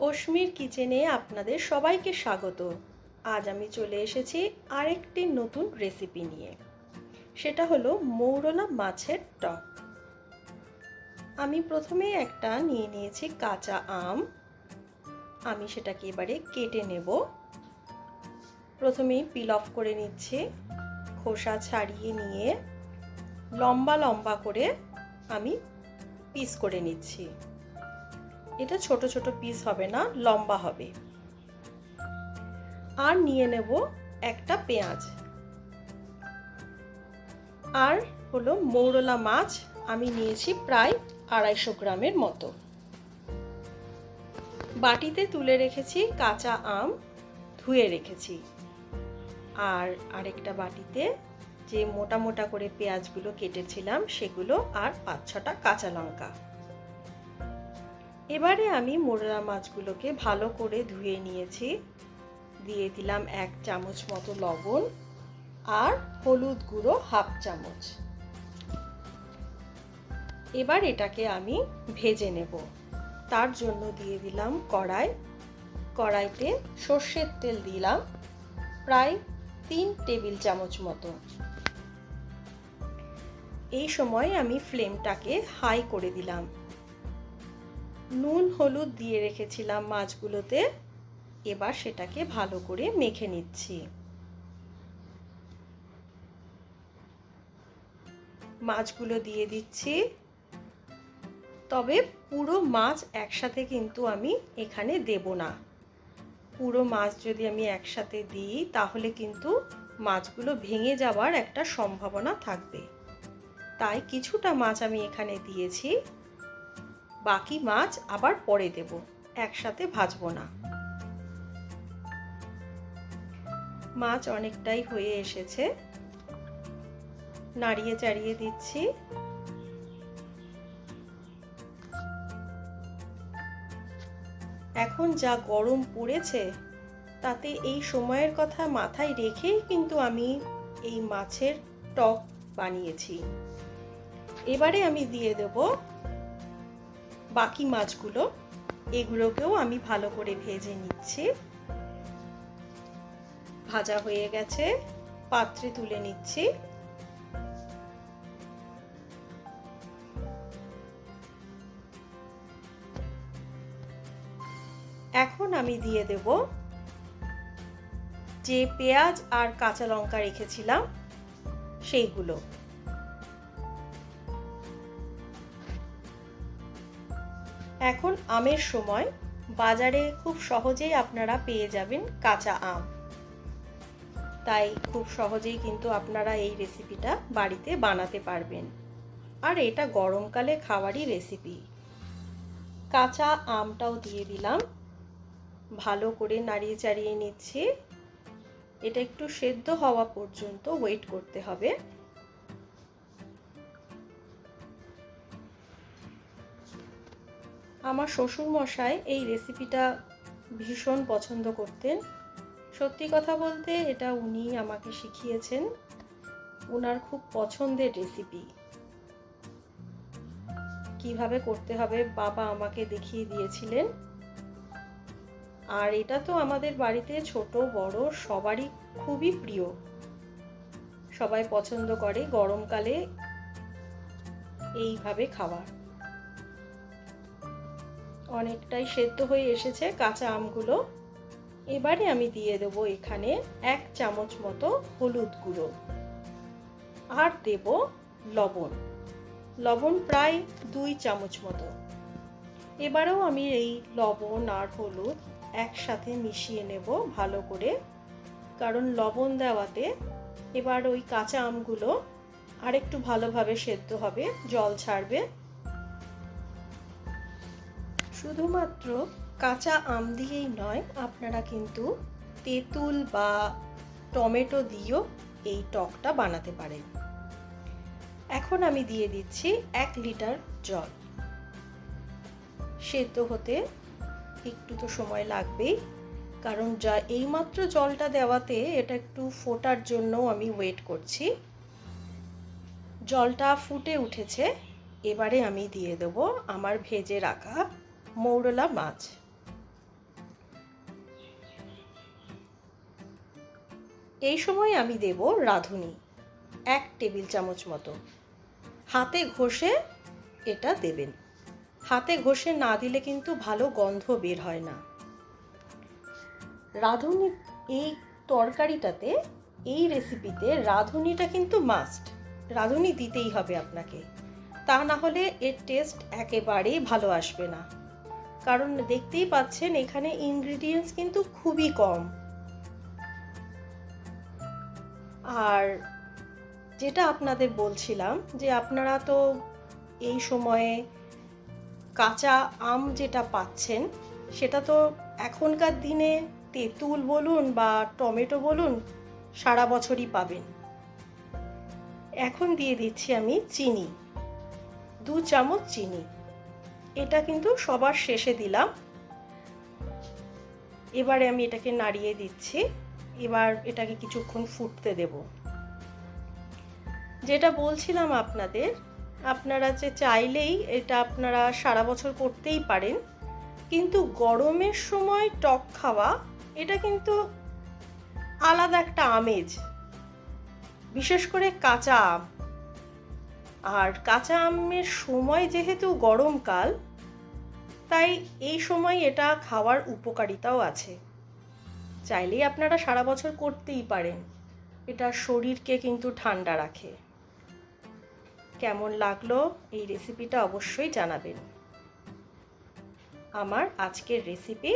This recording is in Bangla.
অশ্মির কিচেনে আপনাদের সবাইকে স্বাগত। আজ আমি চলে এসেছি আরেকটি নতুন রেসিপি নিয়ে। সেটা হলো মৌরলা মাছের টক। আমি প্রথমে একটা নিয়ে নিয়েছি কাঁচা আম। আমি সেটাকে এবারে কেটে নেব। প্রথমেই পিল অফ করে নিচ্ছি, খোসা ছাড়িয়ে নিয়ে লম্বা লম্বা করে আমি পিস করে নিচ্ছি। এটা ছোট ছোট পিস হবে না, লম্বা হবে। আর নিয়ে নেব একটা পেঁয়াজ, আর হলো মৌরলা মাছ আমি নিয়েছি প্রায় 250 গ্রামের মতো। বাটিতে তুলে রেখেছি কাঁচা আম, ধুয়ে রেখেছি। আর আরেকটা বাটিতে যে মোটা মোটা করে পেঁয়াজগুলো কেটেছিলাম সেগুলো, আর 5-6টা কাঁচা লঙ্কা। এবারে আমি মৌরলা মাছগুলোকে ভালো করে ধুয়ে নিয়েছি। দিয়ে দিলাম 1 চামচ মতো লবণ আর হলুদ গুঁড়ো 1/2 চামচ। এবার এটাকে আমি ভেজে নেব। তার জন্য দিয়ে দিলাম কড়াইতে সর্ষের তেল দিলাম প্রায় 3 টেবিল চামচ মতো। এই সময় আমি ফ্লেমটাকে হাই করে দিলাম। নুন হলুদ দিয়ে রেখেছিলাম মাছগুলোতে, এবার সেটাকে ভালো করে মেখে নিচ্ছি। মাছগুলো দিয়ে দিচ্ছি, তবে পুরো মাছ একসাথে কিন্তু আমি এখানে দেব না। পুরো মাছ যদি আমি একসাথে দিই তাহলে কিন্তু মাছগুলো ভেঙে যাওয়ার একটা সম্ভাবনা থাকবে। তাই কিছুটা মাছ আমি এখানে দিয়েছি, বাকি মাছ আবার পরে দেব, একসাথে ভাজবো না। মাছ অনেকটাই হয়ে এসেছে, নাড়িয়ে চাড়িয়ে দিচ্ছি। এখন যা গরম পড়েছে তাতে এই সময়ের কথা মাথায় রেখেই কিন্তু আমি এই মাছের টক বানিয়েছি। এবারে আমি দিয়ে দেব বাকি মাছগুলো। এগুলোকেও আমি ভালো করে ভেজে নিচ্ছি। ভাজা হয়ে গেছে, পাত্রে তুলে নিচ্ছি। এখন আমি দিয়ে দেব যে পেঁয়াজ আর কাঁচা লঙ্কা রেখেছিলাম সেইগুলো। এখন আমের সময় বাজারে খুব সহজেই আপনারা পেয়ে যাবেন কাঁচা আম, তাই খুব সহজেই কিন্তু আপনারা এই রেসিপিটা বাড়িতে বানাতে পারবেন। আর এটা গরমকালে খাওয়ারই রেসিপি। কাঁচা আমটাও দিয়ে দিলাম, ভালো করে নাড়িয়ে চাড়িয়ে নিচ্ছি। এটা একটু সেদ্ধ হওয়া পর্যন্ত ওয়েট করতে হবে। আমার শ্বশুর মশাই এই রেসিপিটা ভীষণ পছন্দ করতেন। সত্যি কথা বলতে এটা উনি আমাকে শিখিয়েছেন, ওনার খুব পছন্দের রেসিপি। কিভাবে করতে হবে বাবা আমাকে দেখিয়ে দিয়েছিলেন। আর এটা তো আমাদের বাড়িতে ছোট বড় সবারই খুবই প্রিয়, সবাই পছন্দ করে গরমকালে এইভাবে খাবার। অনেকটাই সেদ্ধ হয়ে এসেছে কাঁচা আমগুলো। এবারে আমি দিয়ে দেবো এখানে 1 চামচ মতো হলুদ গুঁড়ো, আর দেব লবণ প্রায় 2 চামচ মতো। এবারেও আমি এই লবণ আর হলুদ একসাথে মিশিয়ে নেব ভালো করে, কারণ লবণ দেওয়াতে এবার ওই কাঁচা আমগুলো আরেকটু ভালোভাবে সেদ্ধ হবে, জল ছাড়বে। শুধুমাত্র কাঁচা আম দিয়েই নয়, আপনারা কিন্তু তেঁতুল বা টমেটো দিয়েও এই টকটা বানাতে পারেন। এখন আমি দিয়ে দিচ্ছি 1 লিটার জল। সেদ্ধ হতে একটু তো সময় লাগবেই, কারণ যা এইমাত্র জলটা দেওয়াতে এটা একটু ফোটার জন্য আমি ওয়েট করছি। জলটা ফুটে উঠেছে, এবারে আমি দিয়ে দেব আমার ভেজে রাখা মৌরলা মাছ। এই সময় আমি দেব রাঁধুনি 1 টেবিল চামচ মতো। হাতে ঘষে এটা দেবেন। হাতে ঘষে না দিলে কিন্তু ভালো গন্ধ বের হয় না। রাঁধুনি এই তরকারিটাতে, এই রেসিপিতে রাঁধুনিটা কিন্তু মাস্ট। রাঁধুনি দিতেই হবে আপনাকে, তা না হলে এর টেস্ট একেবারেই ভালো আসবে না। কারণ দেখতেই পাচ্ছেন এখানে ইনগ্রিডিয়েন্টস কিন্তু খুবই কম। আর যেটা আপনাদের বলছিলাম যে আপনারা তো এই সময়ে কাঁচা আম যেটা পাচ্ছেন সেটা তো এখনকার দিনে তেঁতুল বলুন বা টমেটো বলুন সারা বছরই পাবেন। এখন দিয়ে দিচ্ছি আমি চিনি, 2 চামচ চিনি। এটা কিন্তু সবার শেষে দিলাম। এবারে আমি এটাকে নাড়িয়ে দিচ্ছি। এবার এটাকে কিছুক্ষণ ফুটতে দেব। যেটা বলছিলাম আপনাদের, আপনারা যে চাইলেই এটা আপনারা সারা বছর করতেই পারেন, কিন্তু গরমের সময় টক খাওয়া এটা কিন্তু আলাদা একটা আমেজ, বিশেষ করে কাঁচা আম। আর কাঁচা আমের সময় যেহেতু গরমকাল, তাই এই সময় এটা খাওয়ার উপকারিতাও আছে। চাইলেই আপনারা সারা বছর করতেই পারেন। এটা শরীরকে কিন্তু ঠান্ডা রাখে। কেমন লাগলো এই রেসিপিটা অবশ্যই জানাবেন। আমার আজকের রেসিপি